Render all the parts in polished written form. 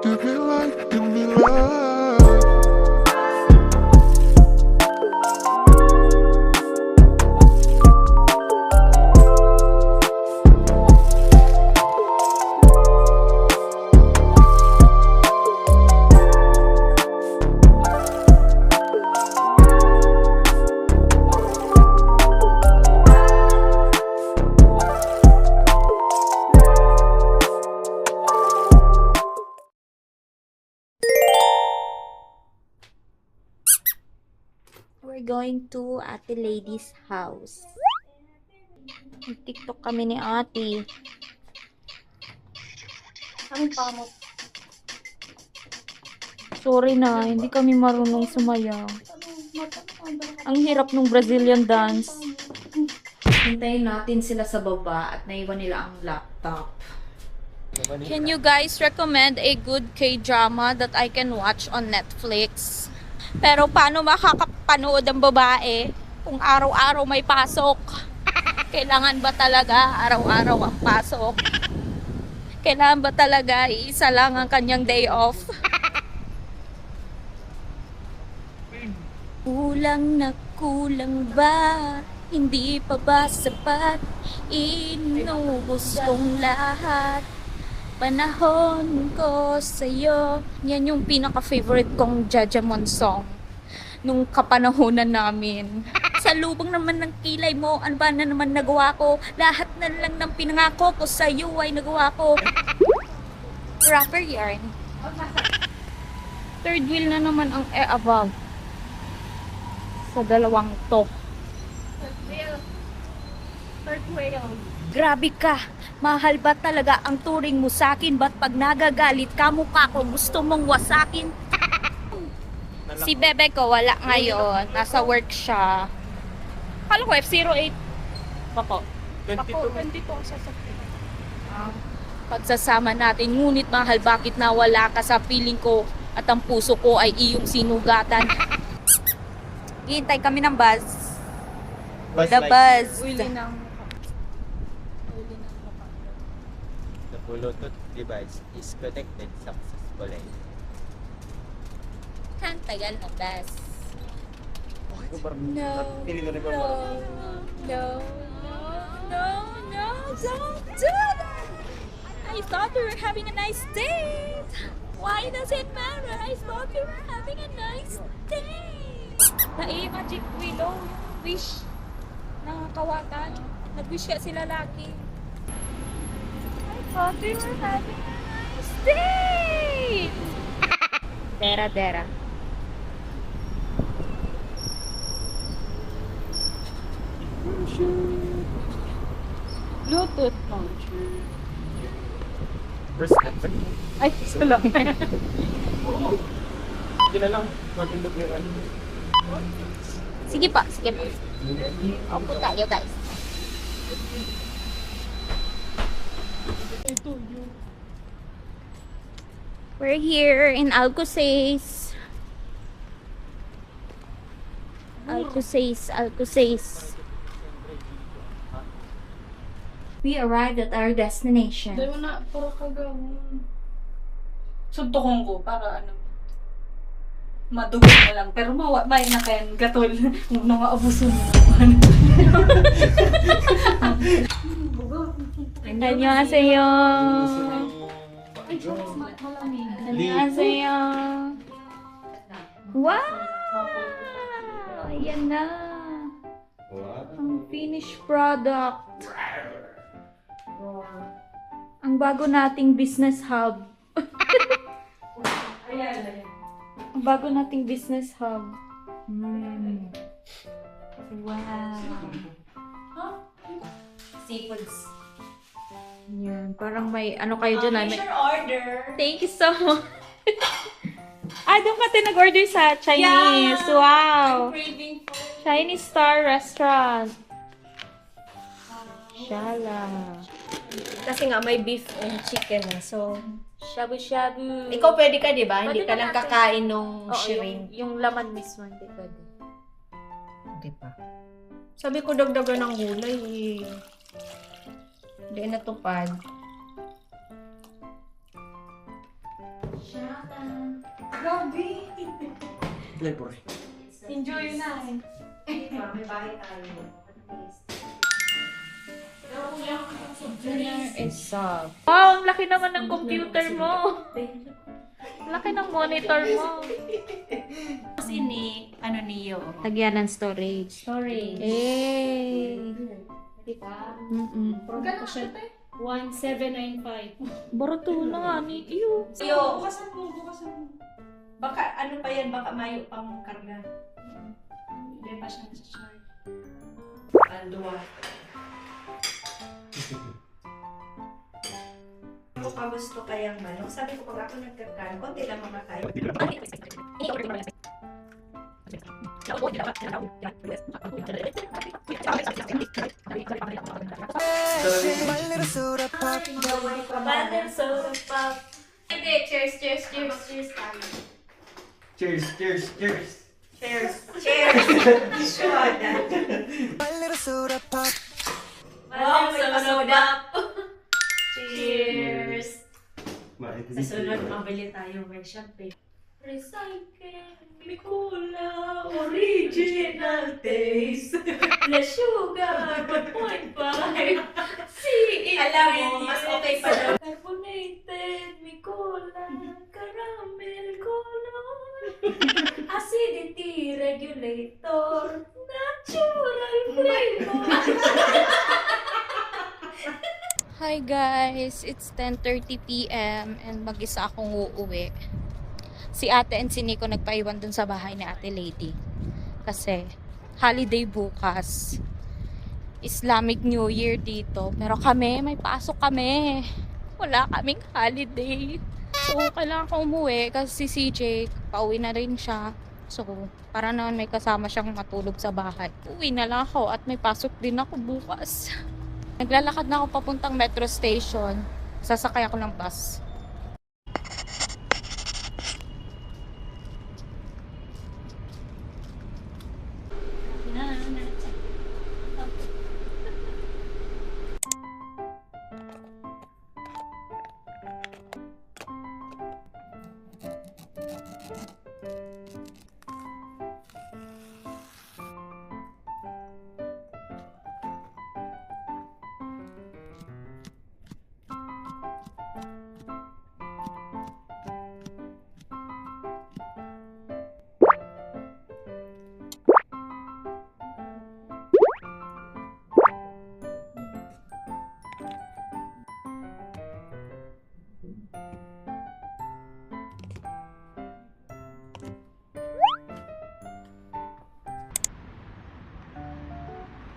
Give me life, give me life. We're going to Ate Lady's house. TikTok kami ni Ate. Anong pamot? Sorry na, hindi kami marunong sumayaw. Ang hirap ng Brazilian dance. Hintayin natin sila sa baba at naiwan nila ang laptop. Can you guys recommend a good K-drama that I can watch on Netflix? Pero paano makakapanood ang babae kung araw-araw may pasok? Kailangan ba talaga araw-araw ang pasok? Kailangan ba talaga isa lang ang kanyang day off? Kulang na kulang ba? Hindi pa ba sapat? Inubos kong lahat. Panahon ko sa'yo. Yan yung pinaka-favorite kong Jajamon song nung kapanahonan namin. Sa lubong naman ng kilay mo, ano ba na naman nagawa ko? Lahat na lang ng pinangako ko sa'yo ay nagawa ko. Rapper yarn. Third wheel na naman ang above. Sa dalawang to. Third wheel. Grabe ka! Mahal ba talaga ang turing mo sa akin? Ba't pag nagagalit ka mukha ko gusto mong wasakin? Si Bebe ko wala ngayon. Nasa work siya. Kala ko F08. Bako. 22 ang sasakyan. Pagsasama natin. Ngunit mahal, bakit nawala ka sa piling ko at ang puso ko ay iyong sinugatan? Hihintay kami ng bus. The bus. Uli ng The Bluetooth device is connected successfully. Ang tagal ng bus. No, Don't do that! I thought we were having a nice date! Why does it matter? I thought we were having a nice date! Magic willow, wish ng kawatan. Nag-wish ka sila laki. I thought we were having a nice date! Dera. Bluetooth launcher. First step. Ay, gusto lang. Hindi na lang. Magandog yung ano. Sige pa. Opo tayo, guys. Ito yung We're here in Alcosays. Alcosays. We arrived at our destination. Dahil mo na, puro kagawin. Suntukan ko para ano, madugo na lang. Pero may na kayan, gatol. Huwag na maabuso mo naman. 안녕하세요. Ay, Diyos, malamig. 안녕하세요. Wow! Ayan na. Ang finished product. Ang bago nating business hub. Ayan. Ang bago nating business hub. Wow. Seafoods. Yan. Parang may ano kayo dyan. Here's your order. Thank you so much. Doon ka tayo nag-order sa Chinese. Yeah. Wow. I'm craving for Chinese Star Restaurant. Shala. Kasi nga may beef and chicken na. So, Shabu-shabu. ikaw pwede ka, di ba? Hindi Pwede ka na lang natin. kakain nung Oo, shrimp. yung laman mismo, hindi pwede. Di ba? Sabi ko dagdagan ng gulay eh. Hindi natupad. Grabe. Ilan po? Enjoy na eh. May bahay tayo. Dinner is sub. Wow, ang laki naman ng computer mo. Laki ng monitor mo. Kasi ni, ano niyo? Lagyan ng storage. Storage. Eh. Diba? Magkano siya? 1795. Barato na nga ni iyo. Yo, bukasan mo. Baka, ano pa yan, baka mayo pang karga. Hindi pa siya nasa-charge. Alduwa. Kung pa gusto kayang manok, sabi ko pag ako nagkakan, konti lang mamakain. Bandel soda pop. Hindi, cheers tayo. Cheers! Cheers. Shot. Wow, soda pop. Cheers. Sa sunod, mabili tayo may champagne. Recycle, Nicola, original taste. The sugar, 1.5. Alam mo, mas okay pa daw. Carbonated, Nicola, caramel color. Acidity regulator, natural flavor. Hi guys, it's 10:30 p.m. and mag-isa akong uuwi. Si ate and si Nico nagpaiwan dun sa bahay ni ate Lady. Kasi holiday bukas. Islamic New Year dito. Pero kami, may pasok kami. Wala kaming holiday. So, kailangan ko umuwi kasi si CJ, pauwi na rin siya. So, para naman may kasama siyang matulog sa bahay. Uwi na lang ako at may pasok din ako bukas. Naglalakad na ako papuntang metro station. Sasakay ako ng bus.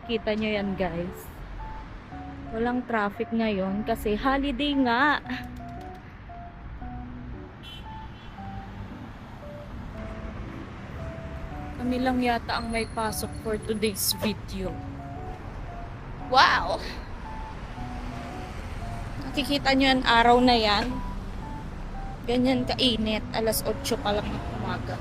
Kita nyo yan guys. Walang traffic ngayon kasi holiday nga. Kami lang yata ang may pasok for today's video. Wow! Nakikita nyo yung araw na yan. Ganyan kainit. Alas 8 pa lang ng umaga.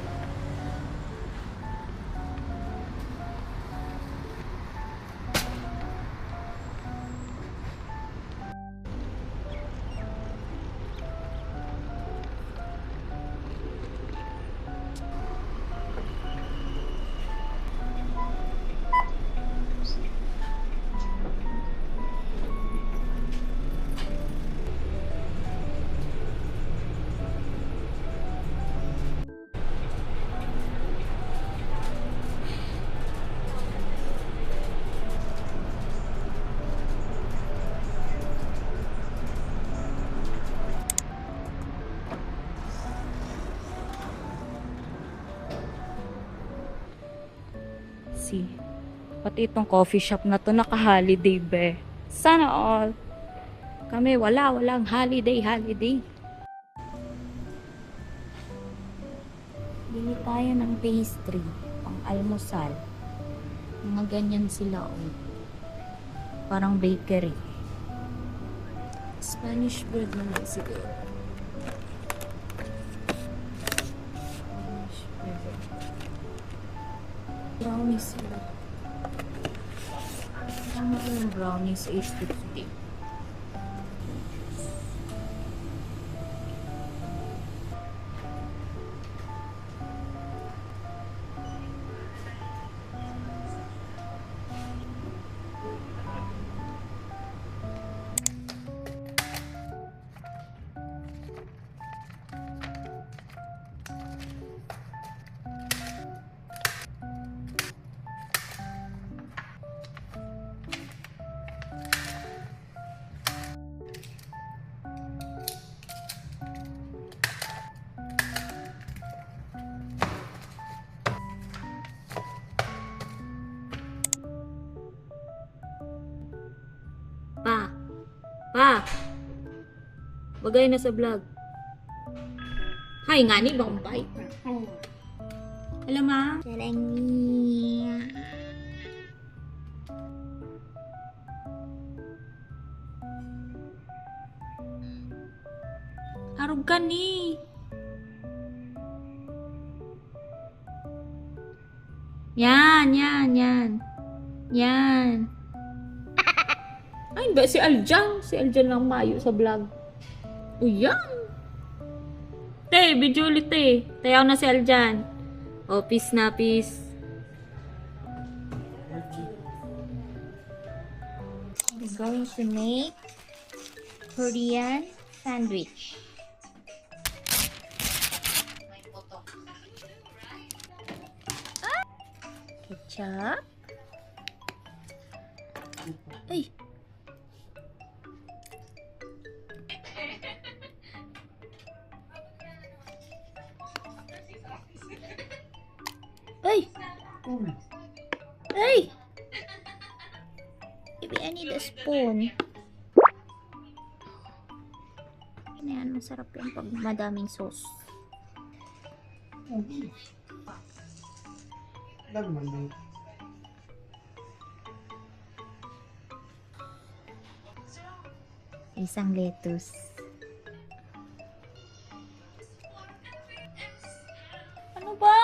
Pati itong coffee shop na to naka-holiday be. Sana all. Kami walang holiday. Bili tayo ng pastry, pang almusal. Mga ganyan sila oh. Parang bakery. Spanish bread naman siguro. Spanish bread. Brownies sila. Ano yung brownies? 8.50. Bagay na sa vlog. Hay, nga ni bang bite. Alam ma? Harog ka ni. Yan. Yan. Ay, hindi. Si Aljan. Si Aljan lang mayo sa vlog. O yan. Te, video ulit te. Tayaw na si Aljan. O, peace na, peace. We're going to make Korean sandwich. Ketchup. Ay. Ay. Ay. Maybe I need a spoon. Ayan, masarap yan pag madaming sauce. Lagman mo. Isang lettuce. Ano ba?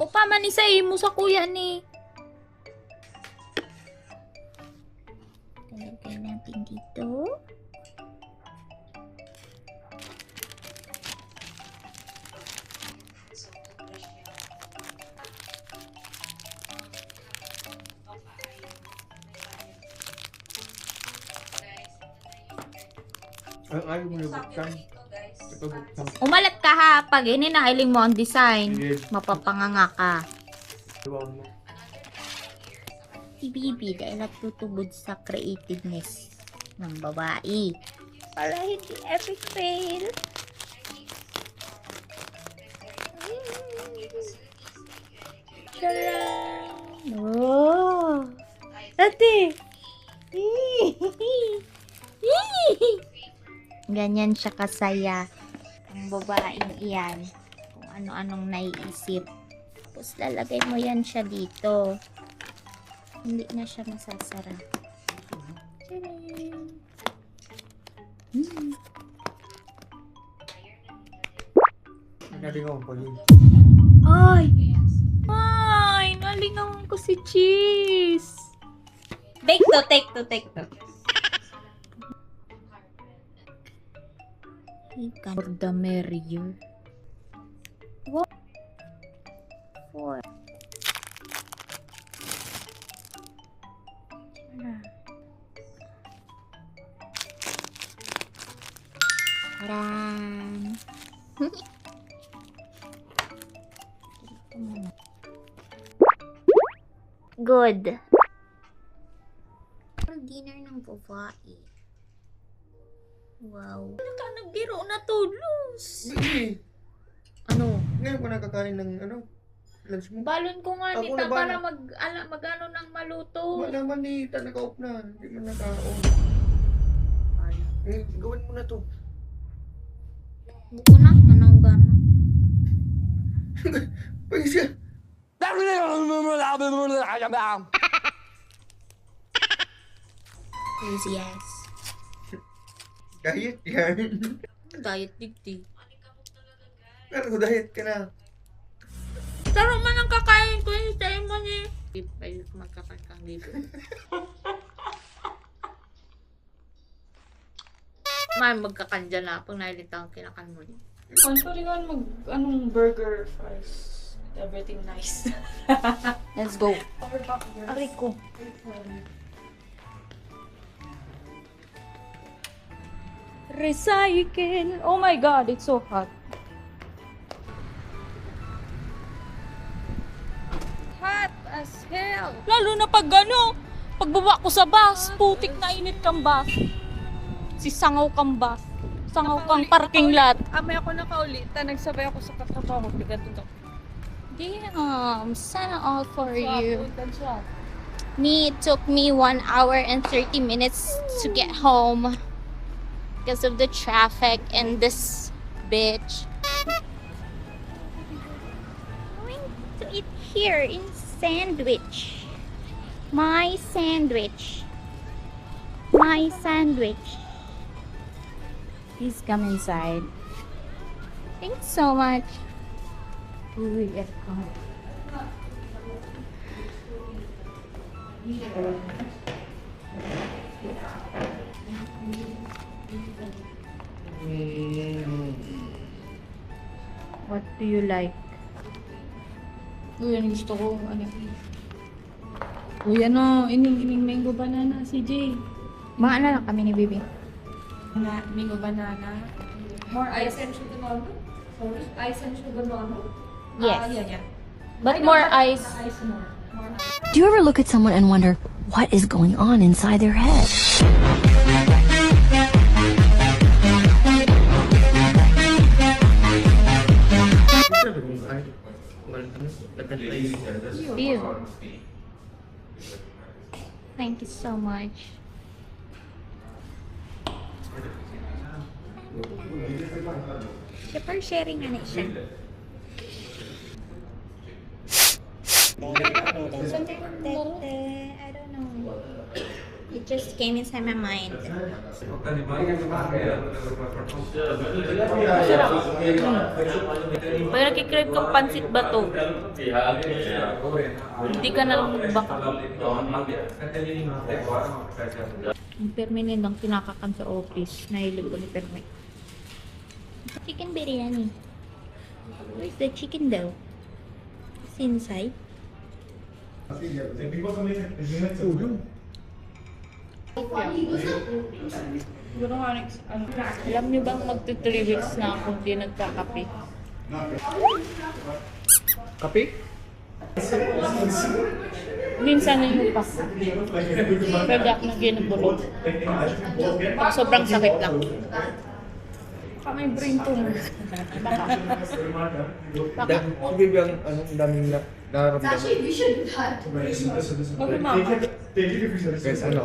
Upa man isa mo sa kuya ni. Talagay natin dito. Ayaw mo na buksan. Ito buksan. Umalat ka ha. Pag ininahiling mo ang design, Sige. mapapanganga ka. Iwan mo. Si Bibi dahil natutubod sa creativeness ng babae. Para hindi epic fail. Tcharam! Oh! Ate! Ganyan siya kasaya ang babaeng iyan. Kung ano-anong naiisip. Tapos lalagay mo yan siya dito. Hindi na siya masasara. Tcharam! Nagalingaw pa yun. Ay! Ay! Nalingawan ko si Cheese! Take to. For the merrier. What? For. Taran! Good. Dinner ng babae. Wow. Nagbiro na tulos. Hindi. Ano? Ngayon ko nakakain ng lunch mo. Balon ko nga Ako nita na ba para na- mag-ano ng maluto. Wala man ni naka-off na. Hindi man naka-off. Gawin mo na to. Buko na. Anong gana? Pagis ka. Yes. Diet yan. Diet digdi. Pero diet ka na. Taro man ang kakain ko yung time mo niya. Ay, magkakakang dito. May magkakandya na pag nailita ang kinakan mo niya. Pwede rin anong burger, fries, everything nice. Let's go. Aray ko. Recycle. Oh my god, it's so hot. Hot as hell. Lalo na pag pagbaba ko sa bus, putik na init kang bus. Si sangaw kang bus. Sangaw kang parking lot. Amay ako nakaulitan, nagsabay ako sa katabaho, bigat ito. Damn, sana all for you. Ulitan siya. Me, it took me 1 hour and 30 minutes to get home because of the traffic and this bitch. I'm going to eat here in Sandwich. My sandwich. My sandwich. Please come inside. Thanks so much. Uy, what do you like? Uy, ano gusto ko? Ano? Uy, ano? Ining mango banana, CJ. Maano lang kami ni Bibi. Mango banana. More ice and sugar normal? Sorry? Ice and sugar normal? Yes. Yeah. But more ice. Ice more. Do you ever look at someone and wonder what is going on inside their head? Ew. Thank you so much. Super sharing na siya. I don't know. It just came inside my mind. Pag nakikrave kang pansit ba to? Hindi ka na lang baka. Ang perminin lang tinakakan sa office. Nahilog ko ni Perme. Chicken biryani. Where's the chicken though? It's inside. Siguro nga next, ano? Alam niyo bang magto 3 weeks na ako hindi nagkakape? Kape? Minsan na yung pa. Pwede ako na ginabulog. Sobrang sakit lang. May brain tumor. Baka. Sige ba ang daming nararamdaman? Okay, mama. Guys, ano?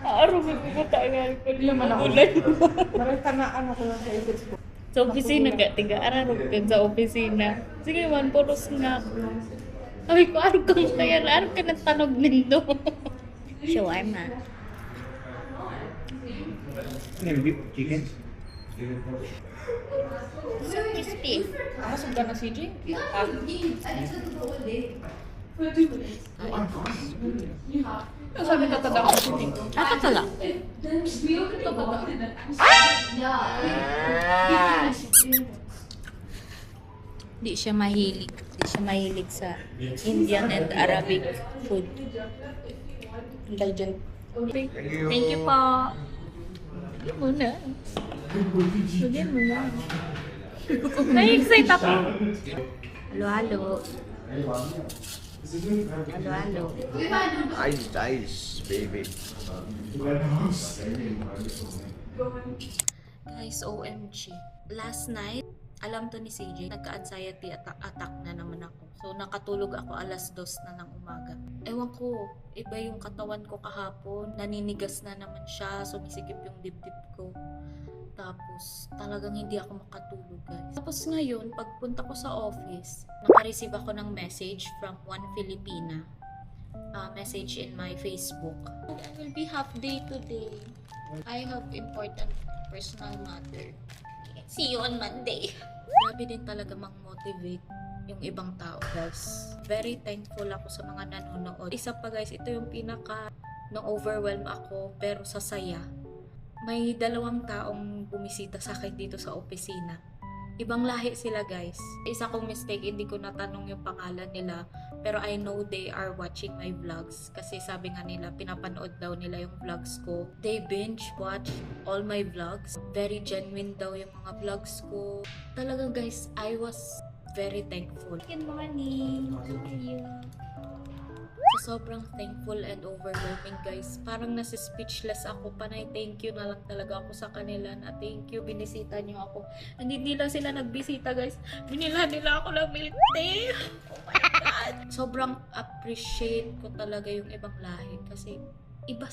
Araw may pupunta nga ko naman ang ulan. Parang kanaan ako lang sa isip ko. Sa opisina ka, tiga araw ka sa opisina. Sige man, puros nga ako. Ay ko, araw kang kaya, araw ka ng tanog nindo. Shawarma. Beef, chicken. So crispy. Masog ka na, CJ? Sabi ka tada ko siya. Ata tala. Di siya mahilig. Di siya mahilig sa Indian and Arabic food. Legend. Thank you po. Lagyan mo na. Lagyan mo na. Na-excite ako. Halo-halo. Halo-halo. Ice, baby. Guys, OMG. Last night, alam to ni CJ, nagka-anxiety attack na naman ako. So, nakatulog ako alas 2 na ng umaga. Ewan ko, iba yung katawan ko kahapon. Naninigas na naman siya, sumisikip yung dibdib ko. Tapos, talagang hindi ako makatulog, guys. Tapos ngayon, pagpunta ko sa office, naka-receive ako ng message from one Filipina. Message in my Facebook. I will be half day today. I have important personal matter. See you on Monday. Grabe din talaga mang-motivate yung ibang tao, guys. Very thankful ako sa mga nanonood. Isa pa, guys, ito yung pinaka na-overwhelm ako, pero sasaya. May 2 taong bumisita sa akin dito sa opisina. Ibang lahi sila, guys. Isa kong mistake, hindi ko natanong yung pangalan nila. Pero I know they are watching my vlogs. Kasi sabi nga nila, pinapanood daw nila yung vlogs ko. They binge watch all my vlogs. Very genuine daw yung mga vlogs ko. Talaga, guys, I was very thankful. Good morning. How are you? So, sobrang thankful and overwhelming, guys. Parang nasa speechless ako. Panay thank you na lang talaga ako sa kanila na thank you, binisita niyo ako. And hindi lang sila nagbisita, guys. Binila nila ako ng milk tea. Oh my God! Sobrang appreciate ko talaga yung ibang lahi kasi iba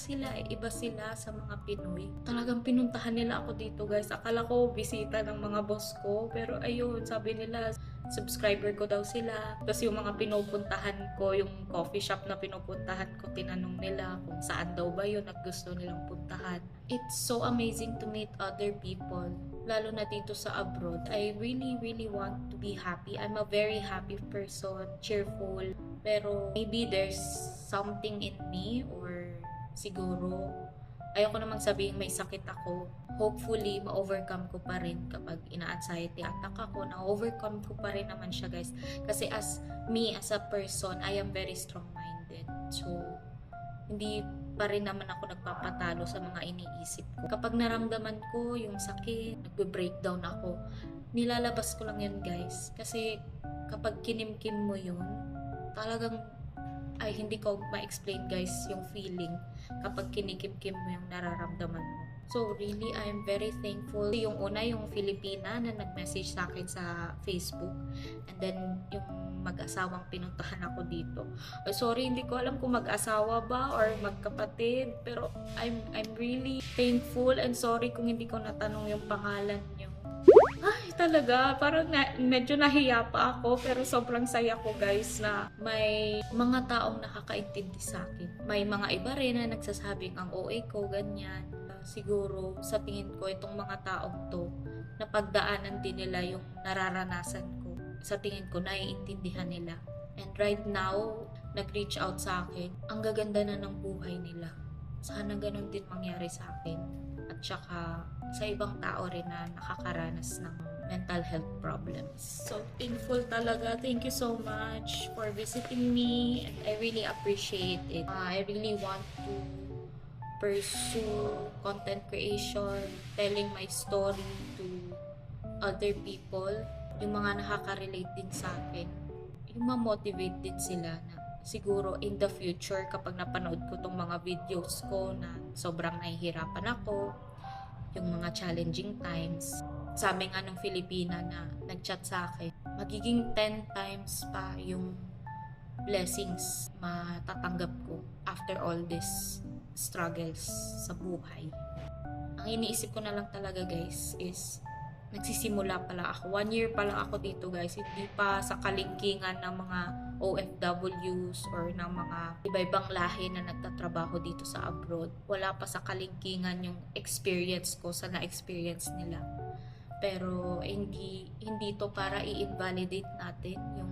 sila sa mga Pinoy. Talagang pinuntahan nila ako dito, guys. Akala ko bisita ng mga boss ko, pero ayun, sabi nila subscriber ko daw sila. Tapos yung mga pinupuntahan ko, yung coffee shop na pinupuntahan ko, tinanong nila kung saan daw ba yun at gusto nilang puntahan. It's so amazing to meet other people, lalo na dito sa abroad. I really want to be happy. I'm a very happy person, cheerful, pero maybe there's something in me, or siguro ayoko namang sabihin may sakit ako. Hopefully, ma-overcome ko pa rin kapag ina-anxiety attack ako. Na-overcome ko pa rin naman siya, guys. Kasi as a person, I am very strong-minded. So, hindi pa rin naman ako nagpapatalo sa mga iniisip ko. Kapag naramdaman ko yung sakit, nagbe-breakdown ako, nilalabas ko lang yun, guys. Kasi kapag kinimkim mo yun, talagang ay hindi ko ma-explain, guys, yung feeling kapag kinikimkim mo yung nararamdaman mo. So really, I'm very thankful. Yung una, yung Filipina na nag-message sa akin sa Facebook, and then yung mag-asawang pinuntahan ako dito. Sorry, hindi ko alam kung mag-asawa ba or magkapatid, pero I'm really thankful, and sorry kung hindi ko natanong yung pangalan niyo. Ay, talaga, parang medyo nahiya pa ako, pero sobrang saya ko, guys, na may mga taong nakakaintindi sa akin. May mga iba rin na nagsasabing ang OA ko, ganyan. Siguro, sa tingin ko, itong mga taong to, napagdaanan din nila yung nararanasan ko. Sa tingin ko, naiintindihan nila. And right now, nag-reach out sa akin. Ang gaganda na ng buhay nila. Sana ganun din mangyari sa akin. At saka, sa ibang tao rin na nakakaranas ng mental health problems. So, thankful talaga. Thank you so much for visiting me. And I really appreciate it. I really want to pursue content creation, telling my story to other people, yung mga nakaka-relate din sa akin, yung ma-motivate din sila na siguro in the future kapag napanood ko tong mga videos ko na sobrang nahihirapan ako, yung mga challenging times. Sabi nga ng Filipina na nag-chat sa akin, magiging 10 times pa yung blessings matatanggap ko after all this struggles sa buhay. Ang iniisip ko na lang talaga, guys, is nagsisimula pala ako. 1 year pa lang ako dito, guys. Hindi pa sa kalingkingan ng mga OFWs or ng mga iba-ibang lahi na nagtatrabaho dito sa abroad. Wala pa sa kalingkingan yung experience ko sa na-experience nila. Pero hindi to para i-invalidate natin yung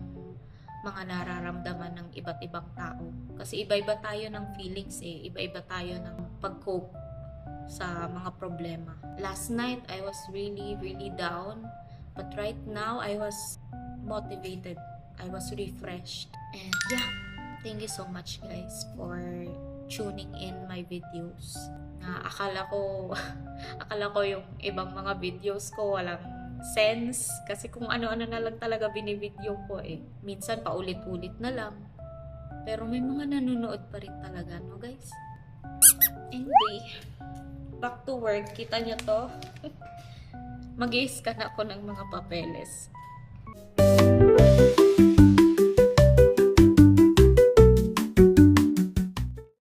mga nararamdaman ng iba't ibang tao. Kasi iba-iba tayo ng feelings eh. Iba-iba tayo ng pag-cope sa mga problema. Last night, I was really down. But right now, I was motivated. I was refreshed. And yeah, thank you so much, guys, for tuning in my videos. Akala ko yung ibang mga videos ko walang sense kasi kung ano-ano na lang talaga binivideo ko eh. Minsan paulit-ulit na lang. Pero may mga nanonood pa rin talaga, no, guys? Anyway, back to work. Kita nyo to? Mag-i-scan ako ng mga papeles.